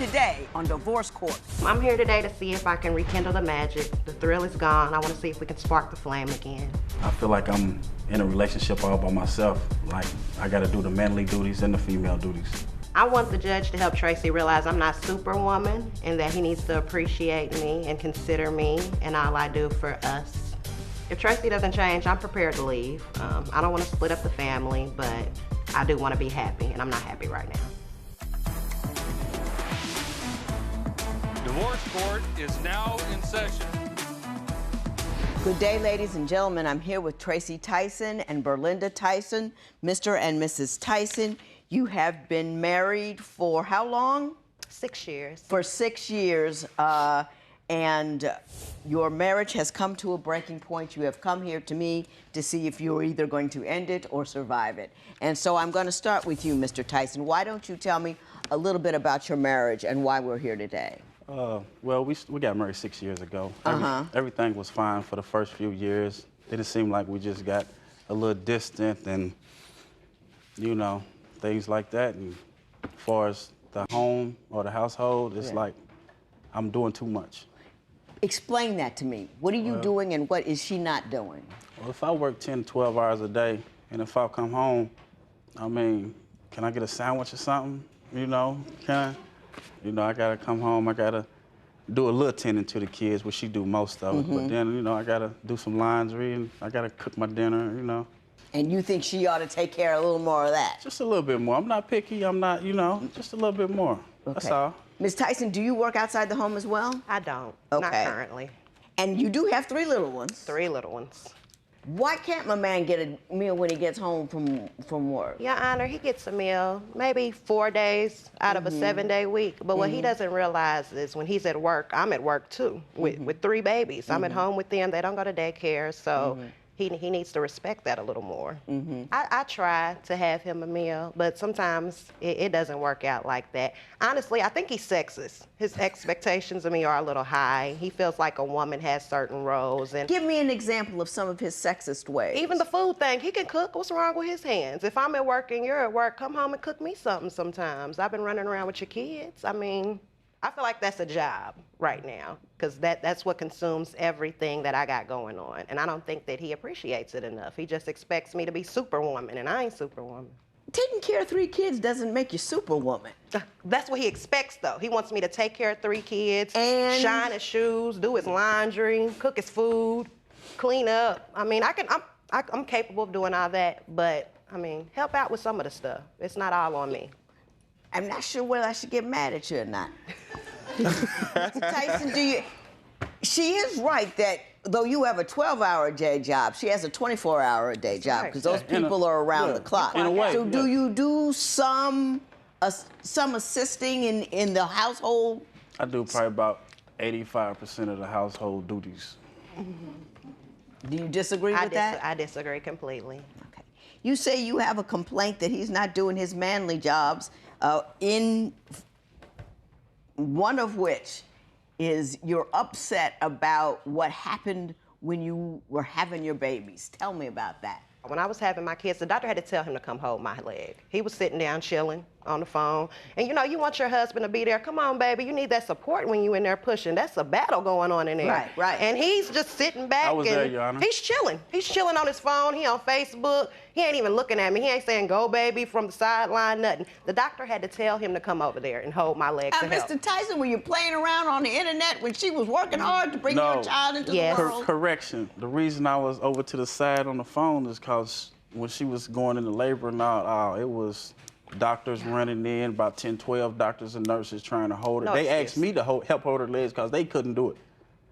today on Divorce Court. I'm here today to see if I can rekindle the magic. The thrill is gone. I want to see if we can spark the flame again. I feel like I'm in a relationship all by myself. Like, I gotta do the manly duties and the female duties. I want the judge to help Tracy realize I'm not Superwoman and that he needs to appreciate me and consider me and all I do for us. If Tracy doesn't change, I'm prepared to leave. I don't want to split up the family, but I do want to be happy, and I'm not happy right now. Divorce Court is now in session. Good day, ladies and gentlemen. I'm here with Tracy Tyson and Burlinda Tyson. Mr. and Mrs. Tyson, you have been married for how long? 6 years. For 6 years, and your marriage has come to a breaking point. You have come here to me to see if you're either going to end it or survive it. And so I'm going to start with you, Mr. Tyson. Why don't you tell me a little bit about your marriage and why we're here today? Well, we got married 6 years ago. Everything was fine for the first few years. It just seemed like we just got a little distant and, you know, things like that. And as far as the home or the household, it's like I'm doing too much. Explain that to me. What are you doing and what is she not doing? Well, if I work 10, 12 hours a day, and if I come home, I mean, can I get a sandwich or something? You know, you know, I gotta come home, I gotta do a little tending to the kids, which she do most of it. But then, you know, I gotta do some laundry and I gotta cook my dinner, you know. And you think she ought to take care of a little more of that? Just a little bit more. I'm not picky, I'm not, you know, just a little bit more. Okay. That's all. Ms. Tyson, do you work outside the home as well? I don't. Okay. Not currently. And you do have 3 little ones? 3 little ones. Why can't my man get a meal when he gets home from work? Your Honor, he gets a meal maybe 4 days out of a 7-day week. But what he doesn't realize is when he's at work, I'm at work too, with 3 babies. I'm at home with them. They don't go to daycare, so he needs to respect that a little more. I try to have him a meal, but sometimes it doesn't work out like that. Honestly, I think he's sexist. His expectations of me are a little high. He feels like a woman has certain roles. And give me an example of some of his sexist ways. Even the food thing, he can cook. What's wrong with his hands? If I'm at work and you're at work, come home and cook me something sometimes. I've been running around with your kids. I mean, I feel like that's a job right now because that's what consumes everything that I got going on. And I don't think that he appreciates it enough. He just expects me to be Superwoman, and I ain't Superwoman. Taking care of 3 kids doesn't make you Superwoman. That's what he expects, though. He wants me to take care of 3 kids, and shine his shoes, do his laundry, cook his food, clean up. I mean, I'm capable of doing all that, but, I mean, help out with some of the stuff. It's not all on me. I'm not sure whether I should get mad at you or not. Mr. Tyson, she is right that though you have a 12-hour-a-day job, she has a 24-hour-a-day job because those people are around the clock. In a way, so do you do some assisting in the household? I do probably about 85% of the household duties. Do you disagree with that? I disagree completely. Okay. You say you have a complaint that he's not doing his manly jobs, in one of which is you're upset about what happened when you were having your babies. Tell me about that. When I was having my kids, the doctor had to tell him to come hold my leg. He was sitting down chilling on the phone. And you know, you want your husband to be there. Come on, baby, you need that support when you in there pushing. That's a battle going on in there. Right, right. And he's just sitting back. I was there, Your Honor. He's chilling. He's chilling on his phone. He on Facebook. He ain't even looking at me. He ain't saying, go, baby, from the sideline, nothing. The doctor had to tell him to come over there and hold my leg to help. Mr. Tyson, were you playing around on the internet when she was working hard to bring your child into the world? Correction. The reason I was over to the side on the phone is because when she was going into labor and all, it was doctors running in, about 10, 12 doctors and nurses trying to hold her. They asked me to help hold her legs because they couldn't do it.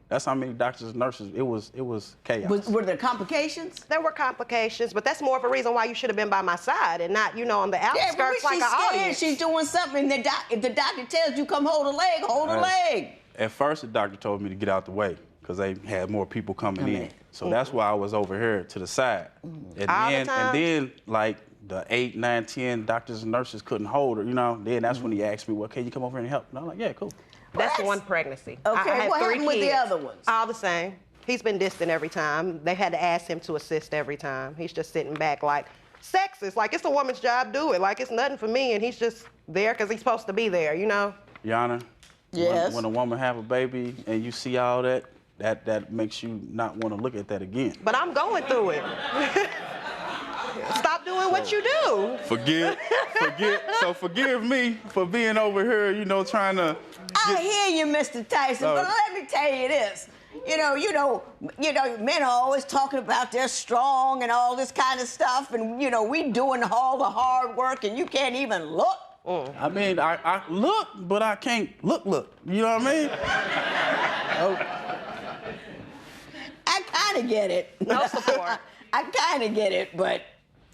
That's how many doctors and nurses. It was chaos. Were there complications? There were complications, but that's more of a reason why you should have been by my side and not, you know, on the outskirts like an audience. She's doing something. If the doctor tells you come hold a leg, hold a leg. At first, the doctor told me to get out the way because they had more people coming in. So that's why I was over here to the side. And then, like, the 8, 9, 10 doctors and nurses couldn't hold her, you know. Then that's when he asked me, well, can you come over here and help? And I'm like, yeah, cool. That's one pregnancy. Okay, what happened with the other ones? All the same. He's been distant every time. They had to ask him to assist every time. He's just sitting back like, sexist, like it's a woman's job, do it. Like it's nothing for me, and he's just there because he's supposed to be there, you know? Yana, Yes. when a woman have a baby and you see all that, that makes you not want to look at that again. But I'm going through it. Stop doing what you do. Forgive me for being over here, trying to. I hear you, Mr. Tyson, but let me tell you this. You know, men are always talking about they're strong and all this kind of stuff, and we doing all the hard work, and you can't even look. I mean, I look, but I can't look. You know what I mean? I kind of get it. No support. I kind of get it, but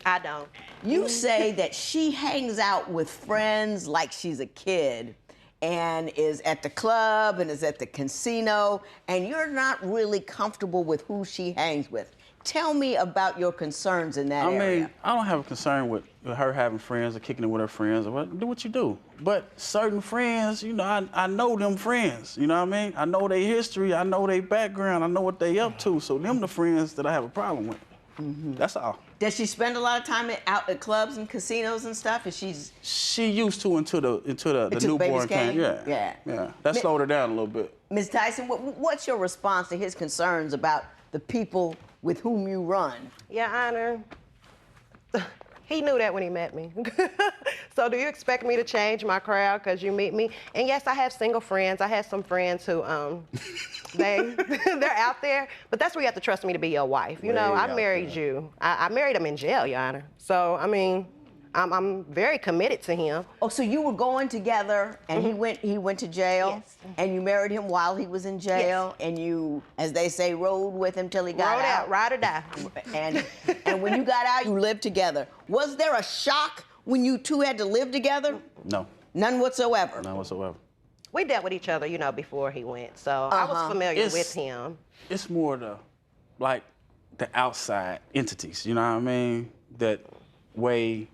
I don't. you say that she hangs out with friends like she's a kid and is at the club and is at the casino, and you're not really comfortable with who she hangs with. Tell me about your concerns in that area. I mean, I don't have a concern with her having friends or kicking it with her friends or what. Do what you do. But certain friends, I know them friends. You know what I mean? I know their history. I know their background. I know what they up to. So them the friends that I have a problem with. Mm-hmm. That's all. Does she spend a lot of time out at clubs and casinos and stuff? She used to until the newborn came. Yeah. That slowed her down a little bit. Ms. Tyson, what's your response to his concerns about the people with whom you run? Your Honor, he knew that when he met me. So do you expect me to change my crowd because you meet me? And yes, I have single friends. I have some friends who, they're out there, but that's where you have to trust me to be your wife. I married you. I married him in jail, Your Honor. So, I mean, I'm very committed to him. Oh, so you were going together, and he went to jail, Yes. and you married him while he was in jail, Yes. and you, as they say, rode with him till he got out. Ride or die. And when you got out, you lived together. Was there a shock when you two had to live together? No. None whatsoever. None whatsoever. We dealt with each other, before he went. So I was familiar with him. It's more the outside entities, you know what I mean? That weigh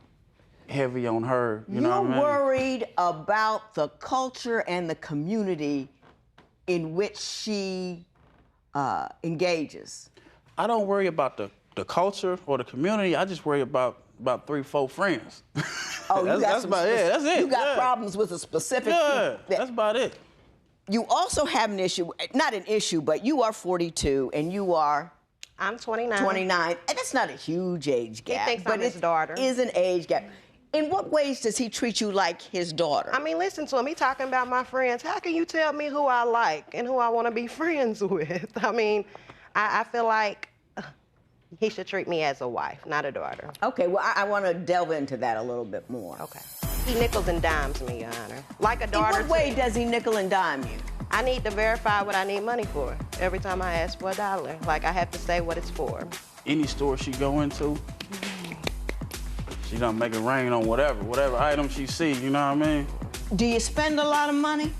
heavy on her, you know what I mean? You're worried about the culture and the community in which she engages. I don't worry about the culture or the community. I just worry about 3-4 friends. Oh, that's about it. That's it. You got problems with a specific. Yeah, that's about it. You also have an issue, not an issue, but you are 42 and you are I'm 29. 29. And that's not a huge age gap. thinks but I'm his daughter. It is an age gap. In what ways does he treat you like his daughter? I mean, listen to him. He talking about my friends. How can you tell me who I like and who I want to be friends with? I mean, I feel like he should treat me as a wife, not a daughter. Okay, well, I want to delve into that a little bit more. Okay. He nickels and dimes me, Your Honor. Like a daughter. In what way does he nickel and dime you? I need to verify what I need money for every time I ask for $1. Like, I have to say what it's for. Any store she go into, she done make it rain on whatever item she see, you know what I mean? Do you spend a lot of money?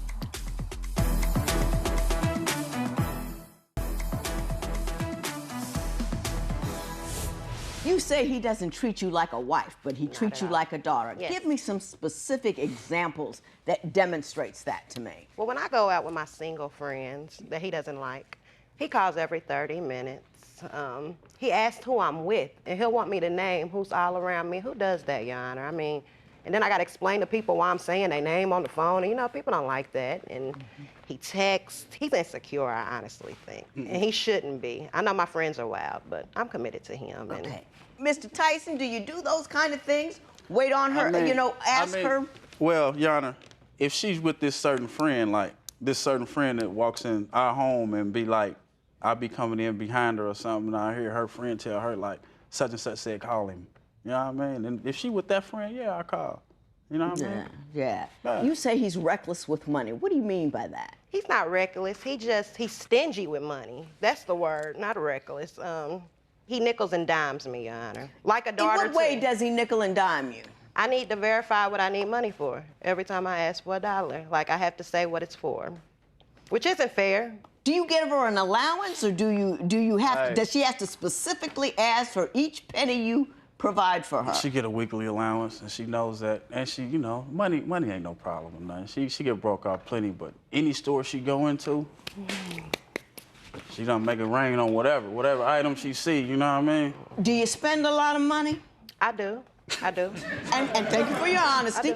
You say he doesn't treat you like a wife, but he treats you like a daughter. Yes. Give me some specific examples that demonstrates that to me. Well, when I go out with my single friends that he doesn't like, he calls every 30 minutes. He asks who I'm with, and he'll want me to name who's all around me. Who does that, Your Honor? I mean, and then I got to explain to people why I'm saying their name on the phone. And, people don't like that. And he texts. He's insecure, I honestly think. And he shouldn't be. I know my friends are wild, but I'm committed to him. And Okay. Mr. Tyson, do you do those kind of things? Wait on her, ask her? Well, Your Honor, if she's with this certain friend, that walks in our home and be like, I'll be coming in behind her or something, and I hear her friend tell her, like, such and such said, call him. You know what I mean? And if she with that friend, yeah, I call. You know what I mean? Yeah. Yeah. You say he's reckless with money. What do you mean by that? he's not reckless. He's stingy with money. That's the word, not reckless. He nickels and dimes me, Your Honor. Like a daughter. In what way does he nickel and dime you? I need to verify what I need money for every time I ask for $1. Like, I have to say what it's for, which isn't fair. Do you give her an allowance, or do you have to, does she have to specifically ask for each penny you provide for her? She get a weekly allowance, and she knows that. And she, money ain't no problem or nothing. She get broke off plenty, but any store she go into, she done make it rain on whatever item she see, you know what I mean? Do you spend a lot of money? I do. And thank you for your honesty.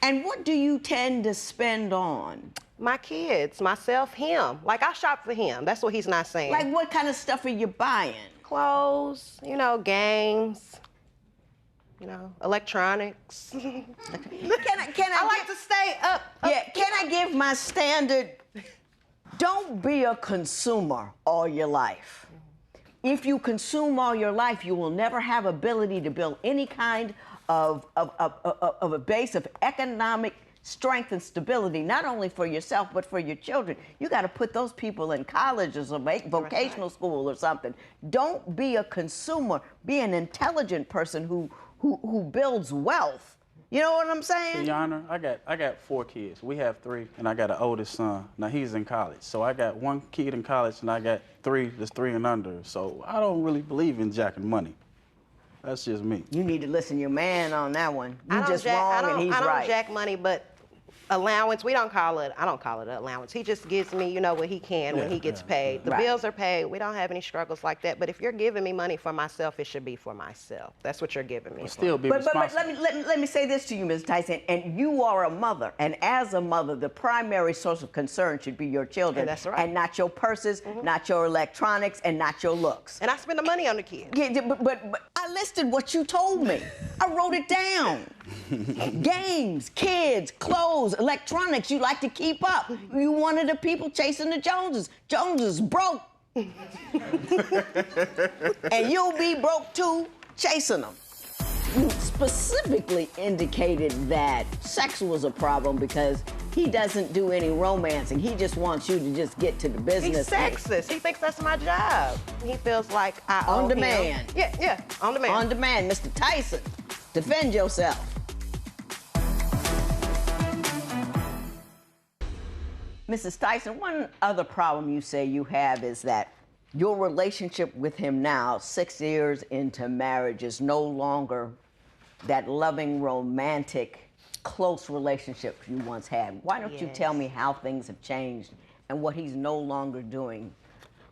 And what do you tend to spend on? My kids, myself, him. Like, I shop for him. That's what he's not saying. Like, what kind of stuff are you buying? Clothes, games, electronics. Can I like to stay up. Yeah, can I give my standard? Don't be a consumer all your life. If you consume all your life, you will never have ability to build any kind of a base of economic strength and stability, not only for yourself, but for your children. You got to put those people in colleges or vocational school or something. Don't be a consumer. Be an intelligent person who builds wealth. You know what I'm saying? Your Honor, I got 4 kids. We have 3, and I got an oldest son. Now he's in college. So I got 1 kid in college, and I got 3 that's 3 and under. So I don't really believe in jacking money. That's just me. You need to listen to your man on that one. You just I wrong and he's don't right. jack money, but allowance, I don't call it an allowance. He just gives me, what he can when he gets paid. The Right. bills are paid. We don't have any struggles like that. But if you're giving me money for myself, it should be for myself. That's what you're giving me. Still be But responsible. let me say this to you, Ms. Tyson, and you are a mother, and as a mother, the primary source of concern should be your children. And that's right. And not your purses, not your electronics, and not your looks. And I spend the money on the kids. Yeah, but I listed what you told me. I wrote it down. Games, kids, clothes, electronics, you like to keep up. You one of the people chasing the Joneses. Joneses broke. And you'll be broke too, chasing them. You specifically indicated that sex was a problem because he doesn't do any romancing. He just wants you to just get to the business. He's sexist. He thinks that's my job. He feels like I owe On him. demand. Yeah, on demand. On demand, Mr. Tyson. Defend yourself. Mrs. Tyson, one other problem you say you have is that your relationship with him now, 6 years into marriage, is no longer that loving, romantic, close relationship you once had. Why don't you tell me how things have changed and what he's no longer doing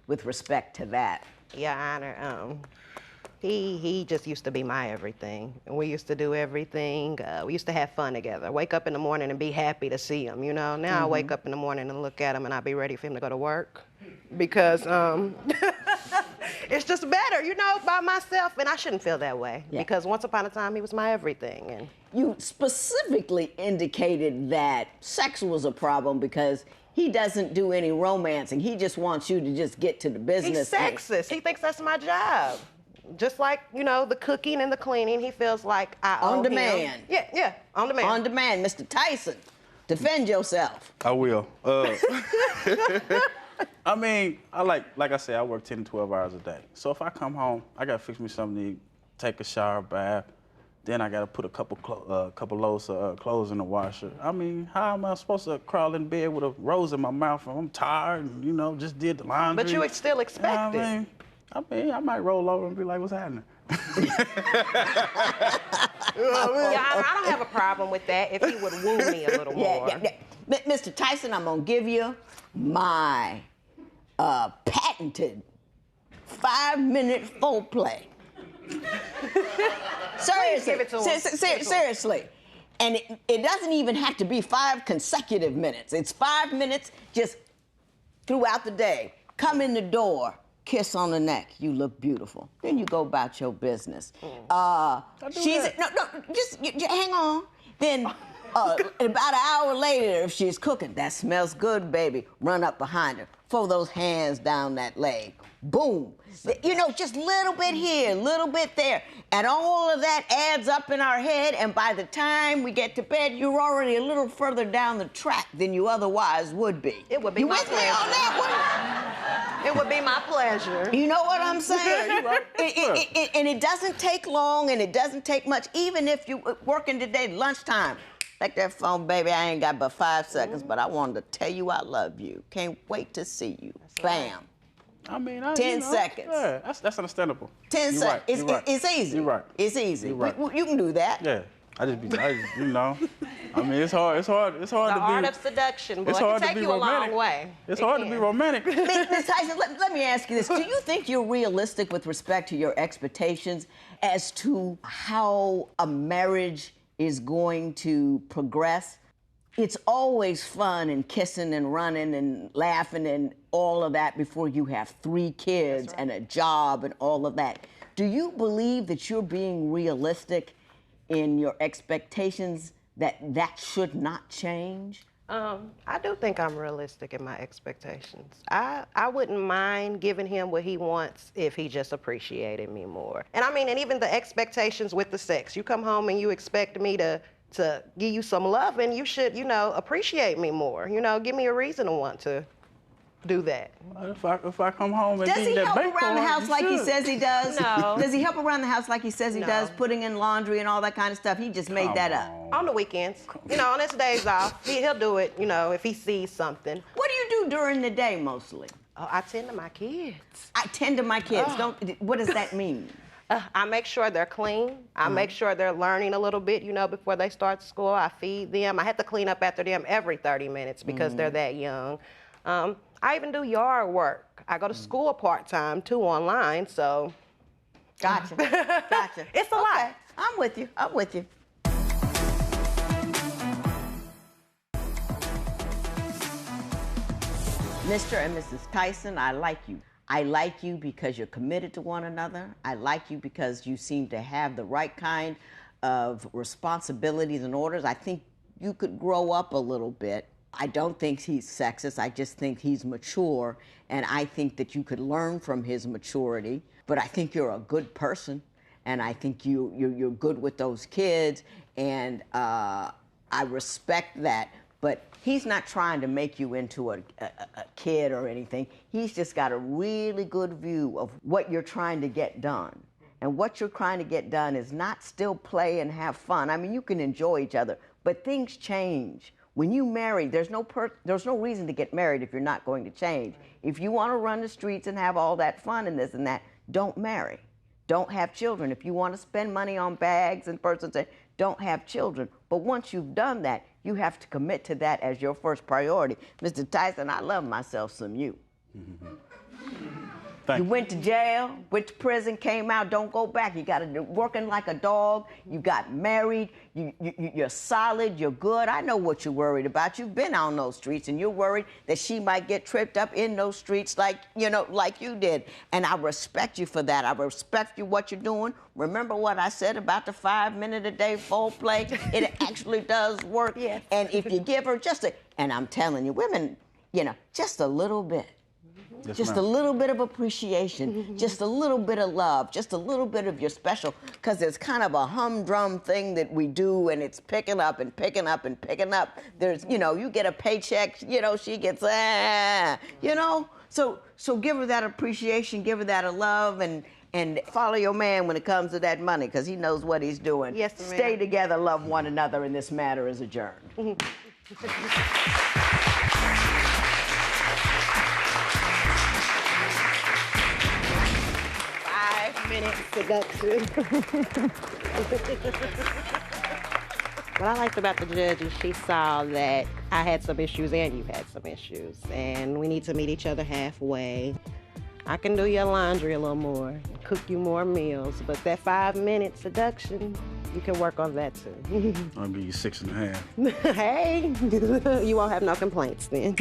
with respect to that? Your Honor, he just used to be my everything. And we used to do everything. We used to have fun together. Wake up in the morning and be happy to see him, Now I wake up in the morning and look at him and I be ready for him to go to work. Because it's just better, by myself. And I shouldn't feel that way. Yeah. Because once upon a time, he was my everything. And You specifically indicated that sex was a problem because he doesn't do any romancing. He just wants you to just get to the business. he's sexist. He thinks that's my job. Just like, the cooking and the cleaning, he feels like I owe On him. demand. Yeah, on demand. On demand, Mr. Tyson. Defend yourself. I will. I mean, like I said, I work 10 to 12 hours a day. So if I come home, I gotta fix me something to eat, take a shower, bath. Then I gotta put a couple loads of clothes in the washer. I mean, how am I supposed to crawl in bed with a rose in my mouth and I'm tired and, just did the laundry? But you would still expect it. I mean, I might roll over and be like, what's happening? Yeah, I don't have a problem with that if he would woo me a little more. Yeah. Mr. Tyson, I'm gonna give you my patented 5-minute foreplay. Seriously, give it to him. Seriously. And it doesn't even have to be 5 consecutive minutes. It's 5 minutes just throughout the day. Come in the door, kiss on the neck. You look beautiful. Then you go about your business. Just hang on. Then about an hour later, if she's cooking, that smells good, baby. Run up behind her. Throw those hands down that leg. Boom. Just little bit here, little bit there. And all of that adds up in our head, and by the time we get to bed, you're already a little further down the track than you otherwise would be. It would be you my with me on that one? It would be my pleasure. You know what I'm saying? And it doesn't take long, and it doesn't take much. Even if you're working today, lunchtime, take that phone, baby. I ain't got but 5 seconds, but I wanted to tell you I love you. Can't wait to see you. Bam. I mean, 10 seconds. Yeah, that's understandable. 10 You're seconds. right, It's easy. You're right. It's easy. You're right. You can do that. Yeah. I mean, it's hard to be. The art of seduction, boy. It's It hard can to take be you a romantic. long way. It's It hard to can. be romantic. Ms. Tyson, let me ask you this. Do you think you're realistic with respect to your expectations as to how a marriage is going to progress. It's always fun and kissing and running and laughing and all of that before you have 3 kids and a job and all of that. Do you believe that you're being realistic in your expectations that should not change? I do think I'm realistic in my expectations. I wouldn't mind giving him what he wants if he just appreciated me more. And I mean, and even the expectations with the sex. You come home and you expect me to give you some love, and you should, appreciate me more. Give me a reason to want to do that. If I come home and does he help around the house like he says he does? No. Does he help around the house like he says he does, putting in laundry and all that kind of stuff? He just made that up. On the weekends. On his days off, he'll do it, if he sees something. What do you do during the day mostly? Oh, I tend to my kids. I tend to my kids. What does that mean? I make sure they're clean. I make sure they're learning a little bit, before they start school. I feed them. I have to clean up after them every 30 minutes because they're that young. I even do yard work. I go to school part-time, too, online, so. Gotcha. It's a lot. I'm with you. Mr. and Mrs. Tyson, I like you. I like you because you're committed to one another. I like you because you seem to have the right kind of responsibilities and orders. I think you could grow up a little bit. I don't think he's sexist. I just think he's mature, and I think that you could learn from his maturity. But I think you're a good person, and I think you're good with those kids, and I respect that. But he's not trying to make you into a kid or anything. He's just got a really good view of what you're trying to get done. And what you're trying to get done is not still play and have fun. I mean, you can enjoy each other, but things change. When you marry, there's no reason to get married if you're not going to change. If you want to run the streets and have all that fun and this and that, don't marry. Don't have children. If you want to spend money on bags and persons, don't have children. But once you've done that, you have to commit to that as your first priority. Mr. Tyson, I love myself some you. You went to jail, went to prison, came out, don't go back. You got to working like a dog. You got married. You're solid. You're good. I know what you're worried about. You've been on those streets, and you're worried that she might get tripped up in those streets like you did. And I respect you for that. I respect you what you're doing. Remember what I said about the 5-minute-a-day foreplay? It actually does work. Yes. And if you give her and I'm telling you, women, just a little bit. Yes, just ma'am. a little bit of appreciation, just a little bit of love, just a little bit of your special, because it's kind of a humdrum thing that we do, and it's picking up and picking up and picking up. There's, you get a paycheck, she gets, So give her that appreciation, give her that love, and follow your man when it comes to that money, because he knows what he's doing. Yes, ma'am. Stay together, love one another, and this matter is adjourned. 5-minute seduction. What I liked about the judge is she saw that I had some issues and you had some issues, and we need to meet each other halfway. I can do your laundry a little more, cook you more meals, but that 5-minute seduction, you can work on that too. I'll give you 6.5. Hey, you won't have no complaints then.